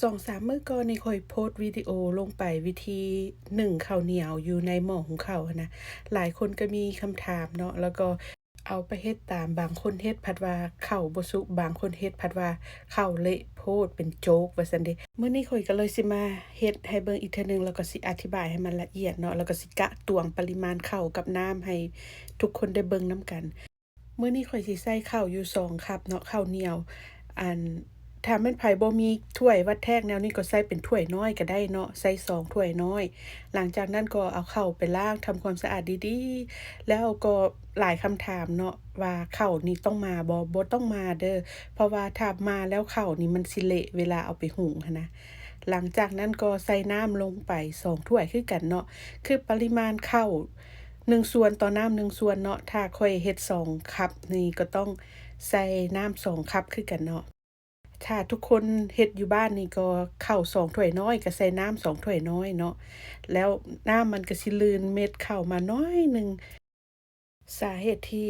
2-3มื้อก่อนนี่ข้อยโพสต์วิดีโอลงไปวิธีนึ่งข้าวเหนียวอยู่ในหม้อหุงข้าวอะนะหลายคนก็มีคำถามเนาะแล้วก็เอาไปเฮ็ดตามบางคนเฮ็ดผัดว่าข้าวบ่สุกบางคนเฮ็ดผัดว่าข้าวเละโพดเป็นโจ๊กว่าซั่นเดะมื้อนี้ข้อยก็เลยสิมาเฮ็ดให้เบิ่งอีกเทื่อหนึ่งแล้วก็สิอธิบายให้มันละเอียดเนาะแล้วก็สิกะตวงปริมาณข้าวกับน้ำให้ทุกคนได้เบิ่งนำกัน มื้อนี้ข้อยสิใส่ข้าวอยู่2คัพเนาะข้าวเหนียวอันถ้าแม่นไผบ่มีถ้วยวัดแทกแนวนี้ก็ใส่เป็นถ้วยน้อยก็ได้เนาะใส่2ถ้วยน้อยหลังจากนั้นก็เอาข้าวไปล้างทำความสะอาดดีๆแล้วก็หลายคำถามเนาะว่าข้าวนี่ต้องมาบ่ต้องมาเด้อเพราะว่าถ้ามาแล้วข้าวนี่มันสิเละเวลาเอาไปหุงหั้นนะหลังจากนั้นก็ใส่น้ำลงไป2ถ้วยคือกันเนาะคือปริมาณข้าว 1ส่วนต่อน้ำ1ส่วนเนาะถ้าข้อยเฮ็ด2คัพนี่ก็ต้องใส่น้ำ2คัพคือกันเนาะถ้าทุกคนเฮ็ดอยู่บ้านนี่ก็ข้าว2ถ้วยน้อยก็ใส่น้ำ2ถ้วยน้อยเนาะแล้วน้ำมันก็สิลื่นเม็ดข้าวมาน้อยหนึ่งสาเหตุที่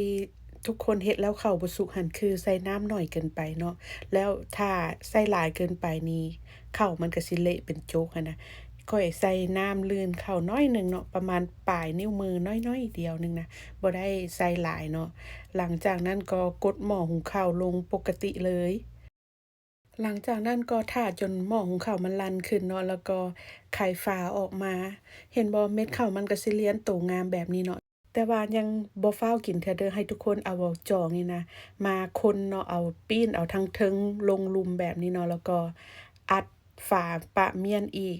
ทุกคนเฮ็ดแล้วข้าวบ่สุกหั้นคือใส่น้ำน้อยเกินไปเนาะแล้วถ้าใส่หลายเกินไปนี่ข้าวมันก็สิเละเป็นโจ๊กหั้นนะ ข้อยใส่น้ำลื่นเข้าน้อยหนึ่งเนาะประมาณปลายนิ้วมือน้อยๆเดียวหนึ่งนะบ่ได้ใส่หลายเนาะหลังจากนั้นก็กดหม้อหุงข้าวลงปกติเลยหลังจากนั้นก็ท่าจนหม้อหุงข้าวมันลั่นขึ้นเนาะแล้วก็ไขฝาออกมาเห็นบ่เม็ดข้าวมันก็สิเรียนโตงามแบบนี้เนาะแต่ว่ายังบ่ฟ้าวกินเทื่อเด้อให้ทุกคนเอาจอกนี่นะมาคนเนาะเอาปีนเอาทั้งเทิงลงหลุมแบบนี้เนาะแล้วก็อัดฝาปะเมียนอีก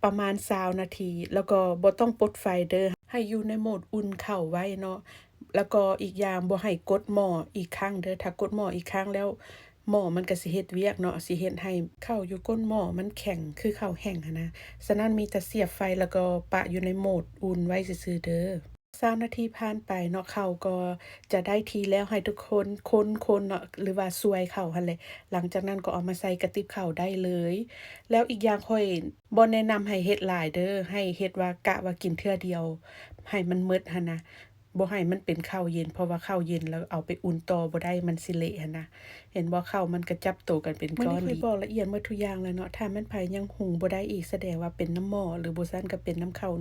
ประมาณ20นาทีแล้วก็บ่ต้องปลดไฟเด้อให้อยู่ในโหมดอุ่นข้าวไว้เนาะแล้วก็อีกอย่างบ่ให้กดหม้ออีกครั้งเด้อถ้ากดหม้ออีกครั้งแล้วหม้อมันก็สิเฮ็ดเวียกเนาะสิเฮ็ดให้ข้าวอยู่ก้นหม้อมันแข็งคือข้าวแห้งหั้นนะฉะนั้นมีแต่เสียบไฟแล้วก็ปะอยู่ในโหมดอุ่นไว้ซื่อๆเด้อ20นาทีผ่านไปเนาะข้าวก็จะได้ที่แล้วให้ทุกคนคนๆเนาะหรือว่าซวยข้าวหั้นแหละหลังจากนั้นก็เอามาใส่กระติบข้าวได้เลย แล้วอีกอย่างข้อยบ่แนะนำให้เฮ็ดหลายเด้อให้เฮ็ดว่ากะว่ากินเทื่อเดียวให้มันหมดหั้นนะบ่ให้มันเป็นข้าวเย็นเพราะว่าข้าวเย็นแล้วเอาไปอุ่นต่อบ่ได้มันสิเละหั้นนะเห็นบ่ข้าวมันกระจับตัวกันเป็นก้อนมื้อนี้ข้อยบอกละเอียดหมดทุกอย่างแล้วเนาะถ้ามันไผยังหุงบ่ได้อีกแสดงว่าเป็นน้ำหม้อหรือบ่ซั้นก็เป็นน้ำข้าว